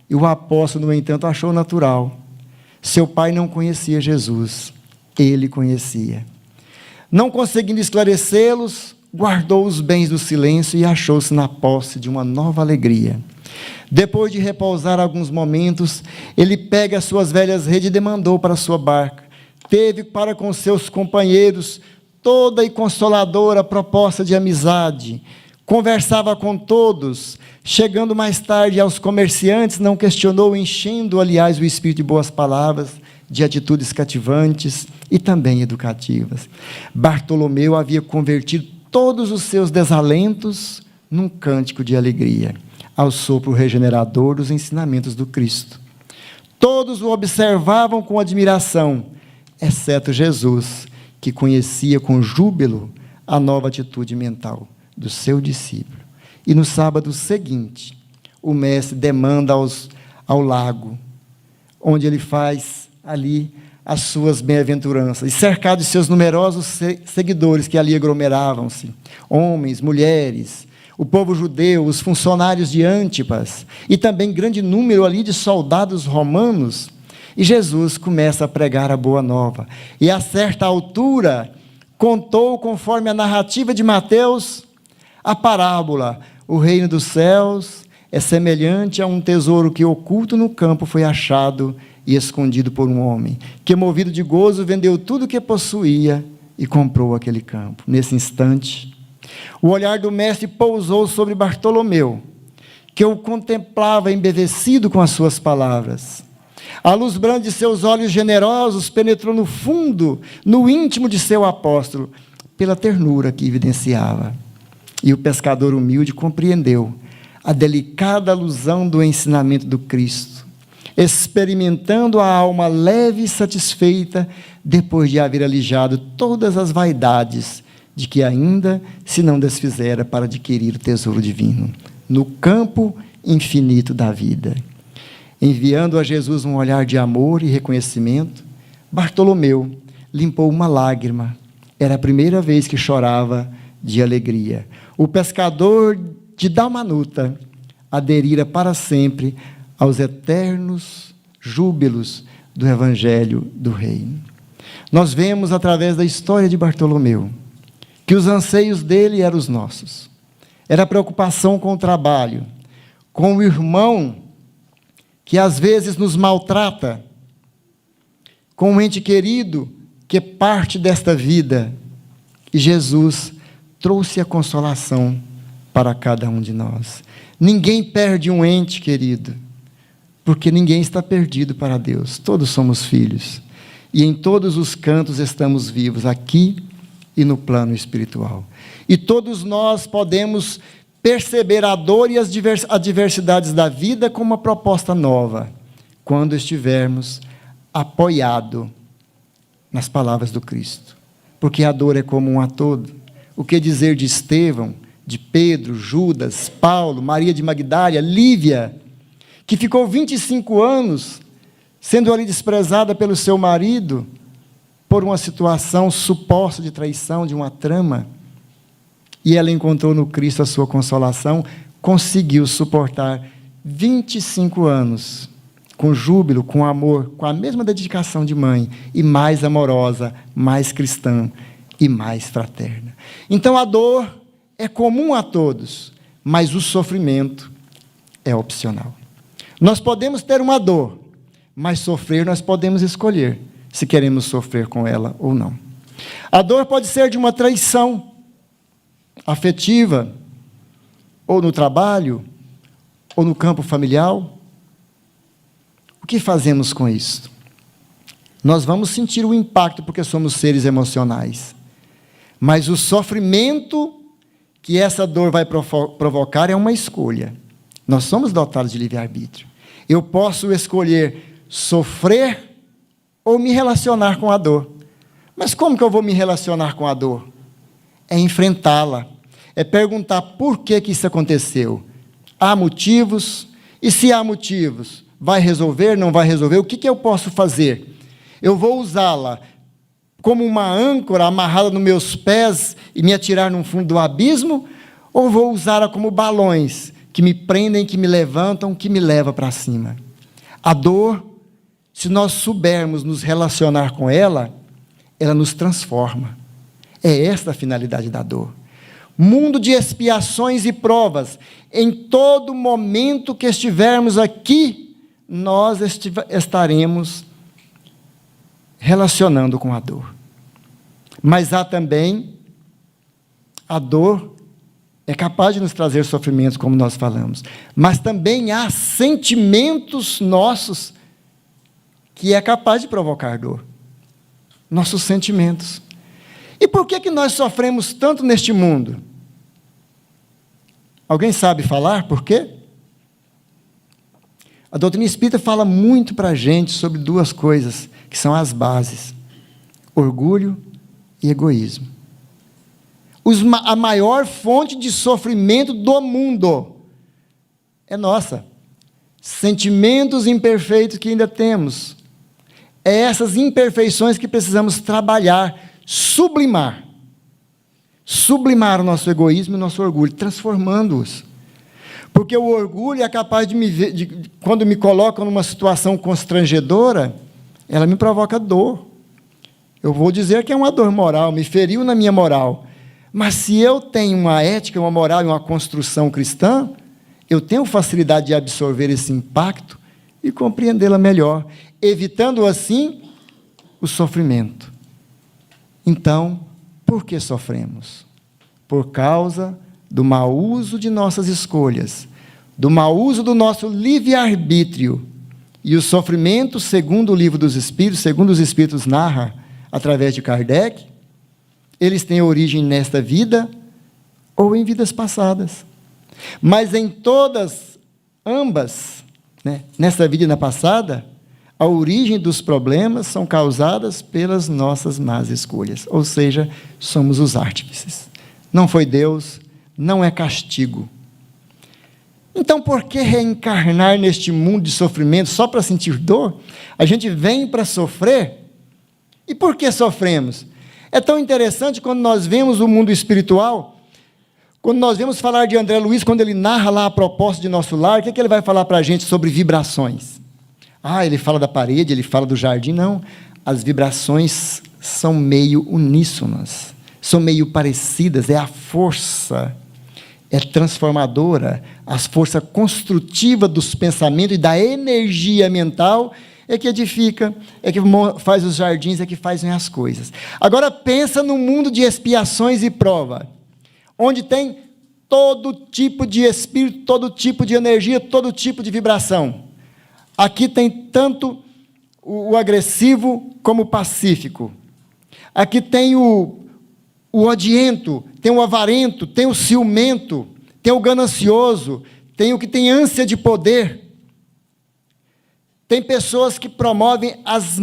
e o apóstolo, no entanto, achou natural. Seu pai não conhecia Jesus, ele conhecia. Não conseguindo esclarecê-los, guardou os bens do silêncio e achou-se na posse de uma nova alegria. Depois de repousar alguns momentos, ele pega as suas velhas redes e demandou para a sua barca. Teve para com seus companheiros toda e consoladora proposta de amizade. Conversava com todos, chegando mais tarde aos comerciantes, não questionou, enchendo, aliás, o espírito de boas palavras, de atitudes cativantes e também educativas. Bartolomeu havia convertido todos os seus desalentos num cântico de alegria, ao sopro regenerador dos ensinamentos do Cristo. Todos o observavam com admiração, exceto Jesus, que conhecia com júbilo a nova atitude mental do seu discípulo. E no sábado seguinte, o mestre demanda ao lago, onde ele faz ali as suas bem-aventuranças, e cercado de seus numerosos seguidores que ali aglomeravam-se, homens, mulheres, o povo judeu, os funcionários de Antipas, e também grande número ali de soldados romanos, e Jesus começa a pregar a boa nova. E a certa altura, contou, conforme a narrativa de Mateus, a parábola: o reino dos céus é semelhante a um tesouro que oculto no campo foi achado e escondido por um homem, que movido de gozo vendeu tudo o que possuía e comprou aquele campo. Nesse instante, o olhar do mestre pousou sobre Bartolomeu, que o contemplava embevecido com as suas palavras. A luz branca de seus olhos generosos penetrou no fundo, no íntimo de seu apóstolo, pela ternura que evidenciava. E o pescador humilde compreendeu a delicada alusão do ensinamento do Cristo, experimentando a alma leve e satisfeita, depois de haver alijado todas as vaidades de que ainda se não desfizera para adquirir o tesouro divino, no campo infinito da vida. Enviando a Jesus um olhar de amor e reconhecimento, Bartolomeu limpou uma lágrima. Era a primeira vez que chorava de alegria. O pescador de Dalmanuta aderira para sempre aos eternos júbilos do Evangelho do Reino. Nós vemos, através da história de Bartolomeu, que os anseios dele eram os nossos. Era a preocupação com o trabalho, com o irmão que às vezes nos maltrata, com um ente querido que é parte desta vida. E Jesus trouxe a consolação para cada um de nós. Ninguém perde um ente querido, porque ninguém está perdido para Deus. Todos somos filhos. E em todos os cantos estamos vivos, aqui e no plano espiritual. E todos nós podemos perceber a dor e as adversidades da vida como uma proposta nova, quando estivermos apoiados nas palavras do Cristo. Porque a dor é comum a todos. O que dizer de Estevão, de Pedro, Judas, Paulo, Maria de Magdália, Lívia, que ficou 25 anos sendo ali desprezada pelo seu marido por uma situação suposta de traição, de uma trama, e ela encontrou no Cristo a sua consolação, conseguiu suportar 25 anos com júbilo, com amor, com a mesma dedicação de mãe, e mais amorosa, mais cristã e mais fraterna. Então a dor é comum a todos, mas o sofrimento é opcional. Nós podemos ter uma dor, mas sofrer nós podemos escolher se queremos sofrer com ela ou não. A dor pode ser de uma traição afetiva, ou no trabalho, ou no campo familiar. O que fazemos com isso? Nós vamos sentir o impacto porque somos seres emocionais. Mas o sofrimento que essa dor vai provocar é uma escolha. Nós somos dotados de livre-arbítrio. Eu posso escolher sofrer ou me relacionar com a dor. Mas como que eu vou me relacionar com a dor? É enfrentá-la. É perguntar por que isso aconteceu. Há motivos? E se há motivos, vai resolver, não vai resolver? O que eu posso fazer? Eu vou usá-la como uma âncora amarrada nos meus pés e me atirar no fundo do abismo? Ou vou usá-la como balões que me prendem, que me levantam, que me levam para cima? A dor, se nós soubermos nos relacionar com ela, ela nos transforma. É esta a finalidade da dor. Mundo de expiações e provas. Em todo momento que estivermos aqui, nós estaremos relacionando com a dor. Mas há também, a dor é capaz de nos trazer sofrimentos, como nós falamos. Mas também há sentimentos nossos que é capaz de provocar dor. Nossos sentimentos. E por que nós sofremos tanto neste mundo? Alguém sabe falar por quê? A doutrina espírita fala muito para a gente sobre duas coisas, que são as bases: orgulho e egoísmo. A maior fonte de sofrimento do mundo é nossa. Sentimentos imperfeitos que ainda temos. É essas imperfeições que precisamos trabalhar, sublimar. Sublimar o nosso egoísmo e o nosso orgulho, transformando-os. Porque o orgulho é capaz de me ver, quando me colocam numa situação constrangedora, ela me provoca dor. Eu vou dizer que é uma dor moral, me feriu na minha moral. Mas se eu tenho uma ética, uma moral e uma construção cristã, eu tenho facilidade de absorver esse impacto e compreendê-la melhor, evitando assim o sofrimento. Então, por que sofremos? Por causa do mau uso de nossas escolhas, do mau uso do nosso livre-arbítrio. E o sofrimento, segundo o Livro dos Espíritos, segundo os Espíritos narram, através de Kardec, eles têm origem nesta vida ou em vidas passadas. Mas em todas, ambas, nesta vida e na passada, a origem dos problemas são causadas pelas nossas más escolhas. Ou seja, somos os artífices. Não foi Deus, não é castigo. Então, por que reencarnar neste mundo de sofrimento só para sentir dor? A gente vem para sofrer. E por que sofremos? É tão interessante quando nós vemos o mundo espiritual, quando nós vemos falar de André Luiz, quando ele narra lá a proposta de Nosso Lar, o que ele vai falar para a gente sobre vibrações? Ele fala da parede, ele fala do jardim. Não, as vibrações são meio uníssonas, são meio parecidas, é a força, é transformadora, a força construtiva dos pensamentos e da energia mental é que edifica, é que faz os jardins, é que fazem as coisas. Agora pensa no mundo de expiações e prova, onde tem todo tipo de espírito, todo tipo de energia, todo tipo de vibração. Aqui tem tanto o agressivo como o pacífico. Aqui tem o odiento, tem o avarento, tem o ciumento, tem o ganancioso, tem o que tem ânsia de poder. Tem pessoas que promovem as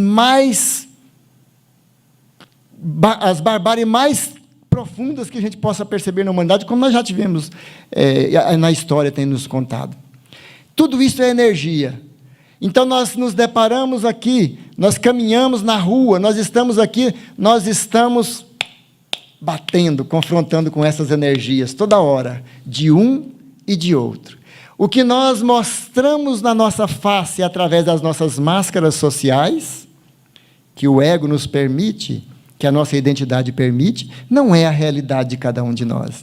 barbáries mais profundas que a gente possa perceber na humanidade, como nós já tivemos na história, tem nos contado. Tudo isso é energia. Então nós nos deparamos aqui, nós caminhamos na rua, nós estamos aqui, nós estamos batendo, confrontando com essas energias toda hora, de um e de outro. O que nós mostramos na nossa face através das nossas máscaras sociais, que o ego nos permite, que a nossa identidade permite, não é a realidade de cada um de nós.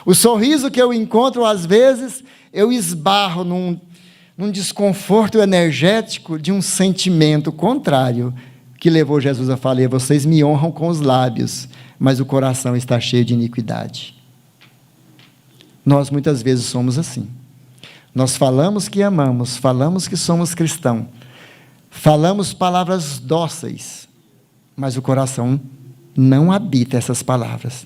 O sorriso que eu encontro, às vezes, eu esbarro num desconforto energético de um sentimento contrário, que levou Jesus a falar: vocês me honram com os lábios, mas o coração está cheio de iniquidade. Nós muitas vezes somos assim. Nós falamos que amamos, falamos que somos cristãos, falamos palavras dóceis, mas o coração não habita essas palavras.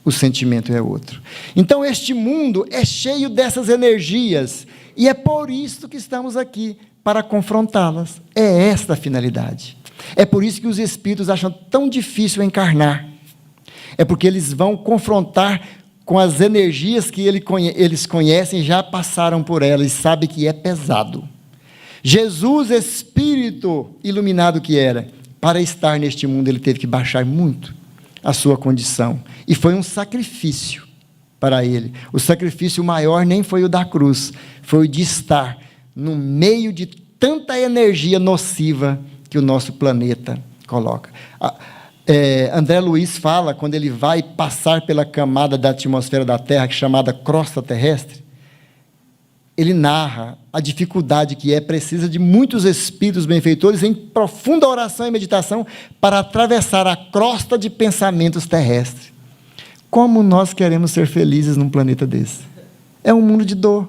O sentimento é outro. Então este mundo é cheio dessas energias, e é por isso que estamos aqui, para confrontá-las. É esta a finalidade. É por isso que os espíritos acham tão difícil encarnar. É porque eles vão confrontar com as energias que eles conhecem, já passaram por elas e sabem que é pesado. Jesus, espírito iluminado que era, para estar neste mundo, ele teve que baixar muito a sua condição. E foi um sacrifício para ele. O sacrifício maior nem foi o da cruz, foi o de estar no meio de tanta energia nociva que o nosso planeta coloca. André Luiz fala, quando ele vai passar pela camada da atmosfera da Terra, chamada crosta terrestre, ele narra a dificuldade que precisa de muitos espíritos benfeitores em profunda oração e meditação para atravessar a crosta de pensamentos terrestres. Como nós queremos ser felizes num planeta desse? É um mundo de dor,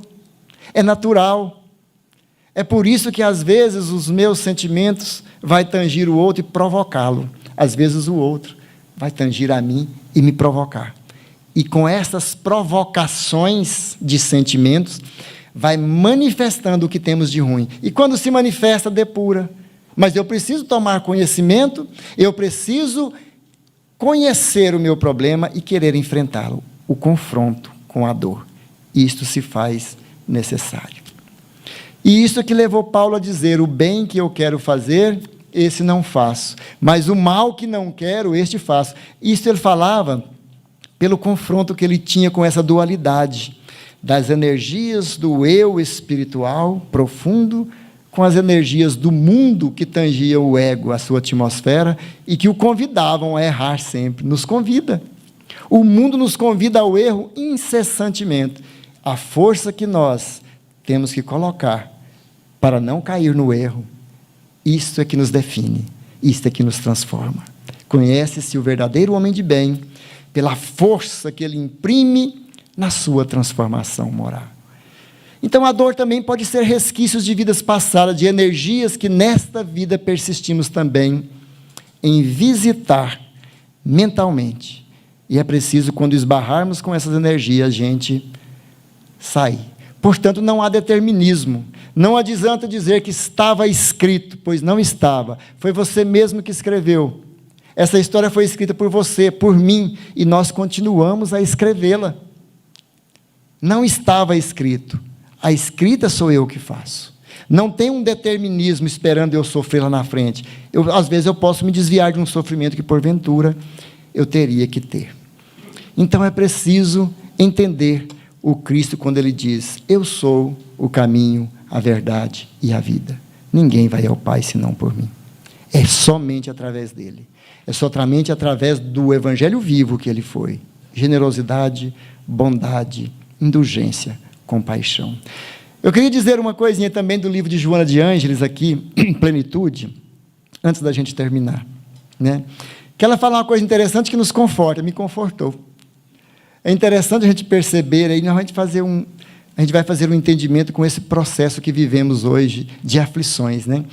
é natural. É por isso que às vezes os meus sentimentos vai tangir o outro e provocá-lo. Às vezes o outro vai tangir a mim e me provocar. E com essas provocações de sentimentos, vai manifestando o que temos de ruim. E quando se manifesta, depura. Mas eu preciso tomar conhecimento, eu preciso conhecer o meu problema e querer enfrentá-lo. O confronto com a dor. Isto se faz necessário. E isso é que levou Paulo a dizer: o bem que eu quero fazer, esse não faço, mas o mal que não quero, este faço. Isso ele falava pelo confronto que ele tinha com essa dualidade das energias do eu espiritual profundo com as energias do mundo que tangia o ego, a sua atmosfera, e que o convidavam a errar sempre. Nos convida. O mundo nos convida ao erro incessantemente. A força que nós temos que colocar para não cair no erro, isto é que nos define, isto é que nos transforma. Conhece-se o verdadeiro homem de bem pela força que ele imprime na sua transformação moral. Então a dor também pode ser resquícios de vidas passadas, de energias que nesta vida persistimos também em visitar mentalmente. E é preciso, quando esbarrarmos com essas energias, a gente sair. Portanto, não há determinismo. Não adianta dizer que estava escrito, pois não estava. Foi você mesmo que escreveu. Essa história foi escrita por você, por mim, e nós continuamos a escrevê-la. Não estava escrito. A escrita sou eu que faço. Não tem um determinismo esperando eu sofrer lá na frente. Às vezes eu posso me desviar de um sofrimento que, porventura, eu teria que ter. Então é preciso entender o Cristo quando ele diz: eu sou o caminho, a verdade e a vida. Ninguém vai ao Pai senão por mim. É somente através dele. É somente através do evangelho vivo que ele foi. Generosidade, bondade, indulgência, compaixão. Eu queria dizer uma coisinha também do livro de Joana de Ângeles aqui, Plenitude, antes da gente terminar, né? Que ela fala uma coisa interessante que nos conforta, me confortou. É interessante a gente perceber, aí a gente vai fazer um entendimento com esse processo que vivemos hoje de aflições, né?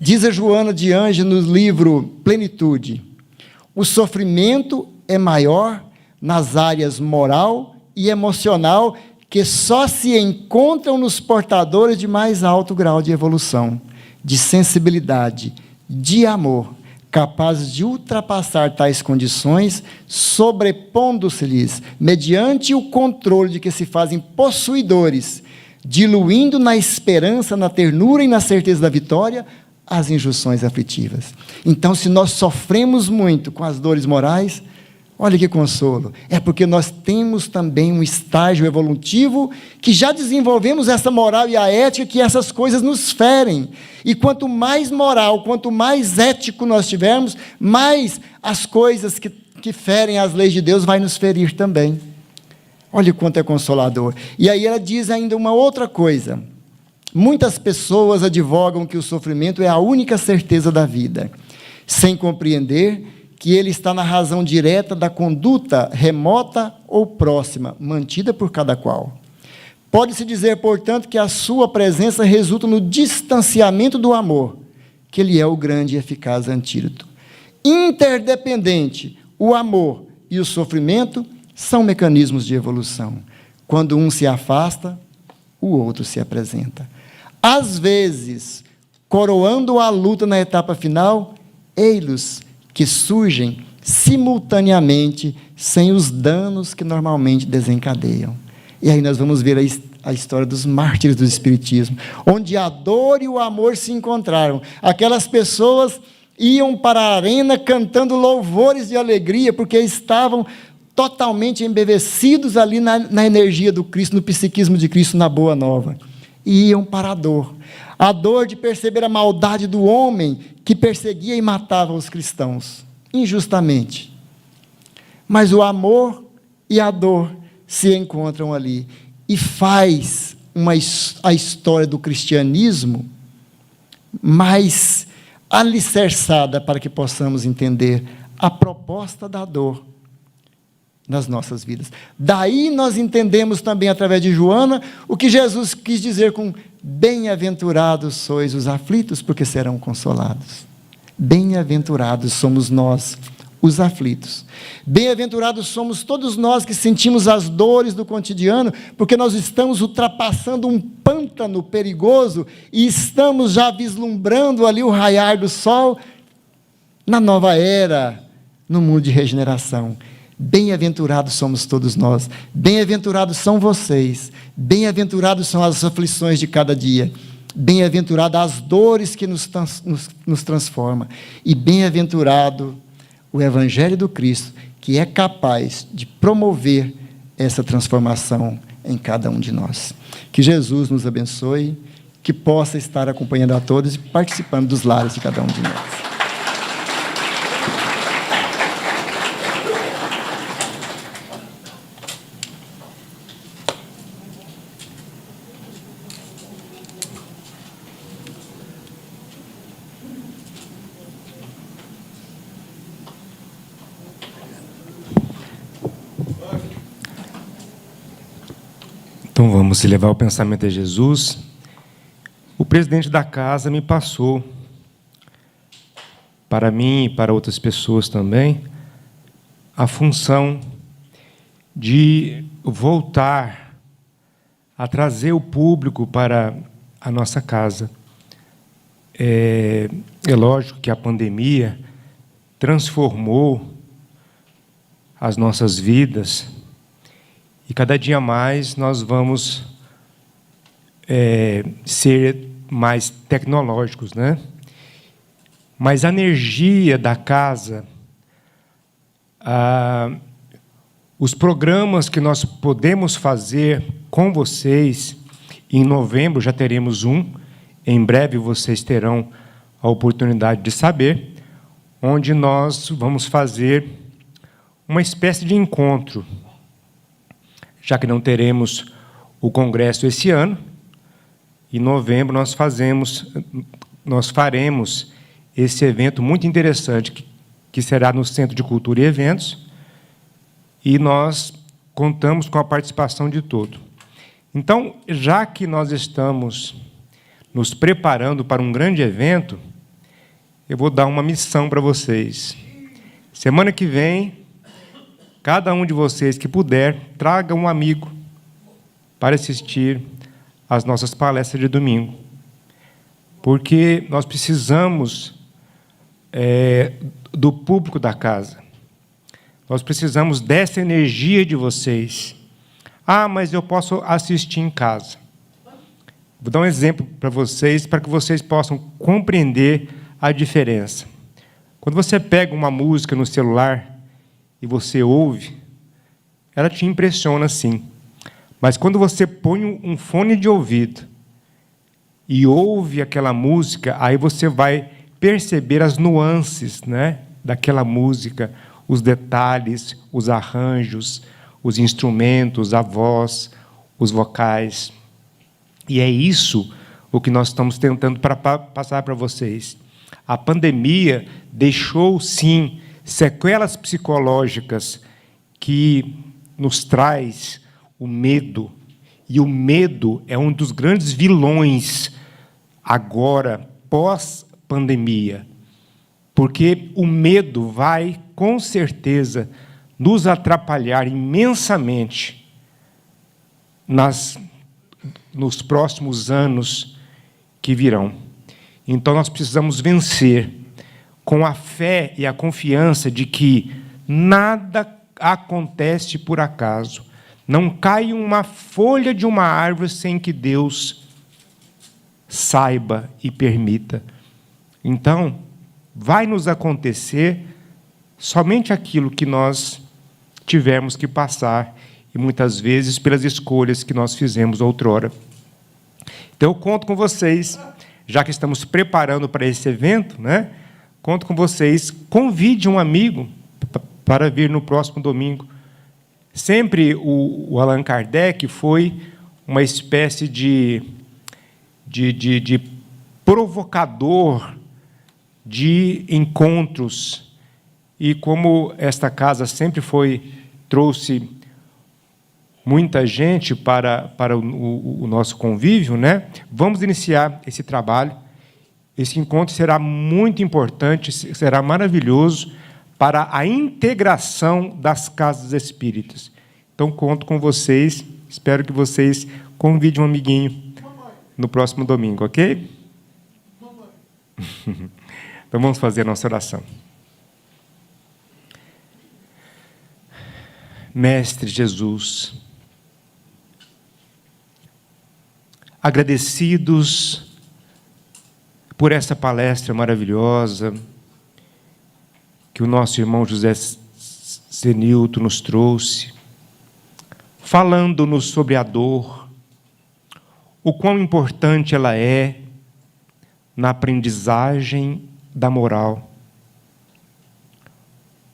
Diz a Joana de Ângeles no livro Plenitude: o sofrimento é maior nas áreas moral e emocional que só se encontram nos portadores de mais alto grau de evolução, de sensibilidade, de amor, capazes de ultrapassar tais condições, sobrepondo-se-lhes, mediante o controle de que se fazem possuidores, diluindo na esperança, na ternura e na certeza da vitória, as injunções aflitivas. Então, se nós sofremos muito com as dores morais, olha que consolo, é porque nós temos também um estágio evolutivo que já desenvolvemos essa moral e a ética que essas coisas nos ferem. E quanto mais moral, quanto mais ético nós tivermos, mais as coisas que ferem as leis de Deus vai nos ferir também. Olha o quanto é consolador. E aí ela diz ainda uma outra coisa. Muitas pessoas advogam que o sofrimento é a única certeza da vida, sem compreender que ele está na razão direta da conduta remota ou próxima, mantida por cada qual. Pode-se dizer, portanto, que a sua presença resulta no distanciamento do amor, que ele é o grande e eficaz antídoto. Interdependente, o amor e o sofrimento são mecanismos de evolução. Quando um se afasta, o outro se apresenta. Às vezes, coroando a luta na etapa final, ei-los que surgem simultaneamente, sem os danos que normalmente desencadeiam. E aí nós vamos ver a história dos mártires do Espiritismo, onde a dor e o amor se encontraram. Aquelas pessoas iam para a arena cantando louvores de alegria, porque estavam totalmente embevecidos ali na energia do Cristo, no psiquismo de Cristo, na Boa Nova. E iam para a dor de perceber a maldade do homem que perseguia e matava os cristãos, injustamente. Mas o amor e a dor se encontram ali, e faz a história do cristianismo mais alicerçada para que possamos entender a proposta da dor nas nossas vidas. Daí nós entendemos também, através de Joana, o que Jesus quis dizer com bem-aventurados sois os aflitos, porque serão consolados. Bem-aventurados somos nós, os aflitos. Bem-aventurados somos todos nós que sentimos as dores do cotidiano, porque nós estamos ultrapassando um pântano perigoso e estamos já vislumbrando ali o raiar do sol na nova era, no mundo de regeneração. Bem-aventurados somos todos nós, bem-aventurados são vocês, bem-aventurados são as aflições de cada dia, bem-aventuradas as dores que nos transformam, e bem-aventurado o Evangelho do Cristo, que é capaz de promover essa transformação em cada um de nós. Que Jesus nos abençoe, que possa estar acompanhando a todos e participando dos lares de cada um de nós. Então vamos elevar o pensamento a Jesus. O presidente da casa me passou, para mim e para outras pessoas também, a função de voltar a trazer o público para a nossa casa. É lógico que a pandemia transformou as nossas vidas, e cada dia mais nós vamos ser mais tecnológicos, né? Mas a energia da casa, os programas que nós podemos fazer com vocês, em novembro já teremos um, em breve vocês terão a oportunidade de saber, onde nós vamos fazer uma espécie de encontro, já que não teremos o congresso esse ano. Em novembro nós faremos esse evento muito interessante, que será no Centro de Cultura e Eventos, e nós contamos com a participação de todos. Então, já que nós estamos nos preparando para um grande evento, eu vou dar uma missão para vocês. Semana que vem, cada um de vocês que puder, traga um amigo para assistir às nossas palestras de domingo. Porque nós precisamos do público da casa. Nós precisamos dessa energia de vocês. Ah, mas eu posso assistir em casa. Vou dar um exemplo para que vocês possam compreender a diferença. Quando você pega uma música no celular e você ouve, ela te impressiona, sim. Mas quando você põe um fone de ouvido e ouve aquela música, aí você vai perceber as nuances, né, daquela música, os detalhes, os arranjos, os instrumentos, a voz, os vocais. E é isso o que nós estamos tentando passar para vocês. A pandemia deixou, sim, sequelas psicológicas que nos traz o medo. E o medo é um dos grandes vilões agora, pós-pandemia. Porque o medo vai, com certeza, nos atrapalhar imensamente nos próximos anos que virão. Então, nós precisamos vencer com a fé e a confiança de que nada acontece por acaso. Não cai uma folha de uma árvore sem que Deus saiba e permita. Então, vai nos acontecer somente aquilo que nós tivemos que passar, e muitas vezes pelas escolhas que nós fizemos outrora. Então, eu conto com vocês, já que estamos preparando para esse evento, né? Conto com vocês, convide um amigo para vir no próximo domingo. Sempre o Allan Kardec foi uma espécie de provocador de encontros. E como esta casa sempre trouxe muita gente para o nosso convívio, né? Vamos iniciar esse trabalho. Esse encontro será muito importante, será maravilhoso para a integração das casas espíritas. Então, conto com vocês, espero que vocês convidem um amiguinho no próximo domingo, ok? Então, vamos fazer a nossa oração. Mestre Jesus, agradecidos por essa palestra maravilhosa que o nosso irmão José Zenilton nos trouxe, falando-nos sobre a dor, o quão importante ela é na aprendizagem da moral,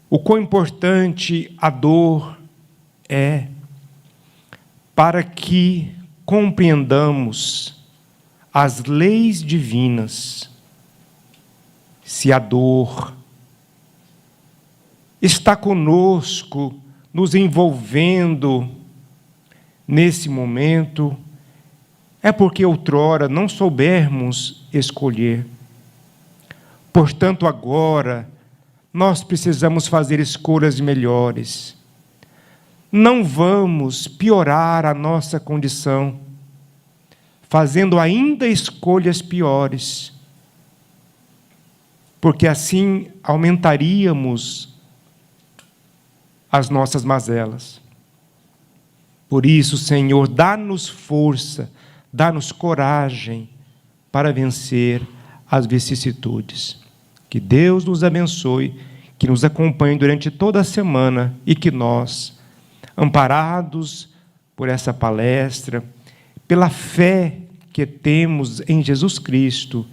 o quão importante a dor é para que compreendamos as leis divinas. Se a dor está conosco, nos envolvendo nesse momento, é porque outrora não soubermos escolher. Portanto, agora, nós precisamos fazer escolhas melhores. Não vamos piorar a nossa condição, fazendo ainda escolhas piores, porque assim aumentaríamos as nossas mazelas. Por isso, Senhor, dá-nos força, dá-nos coragem para vencer as vicissitudes. Que Deus nos abençoe, que nos acompanhe durante toda a semana e que nós, amparados por essa palestra, pela fé que temos em Jesus Cristo,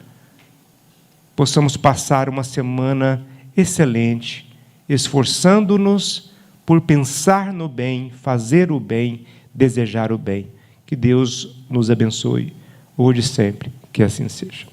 possamos passar uma semana excelente, esforçando-nos por pensar no bem, fazer o bem, desejar o bem. Que Deus nos abençoe, hoje e sempre, que assim seja.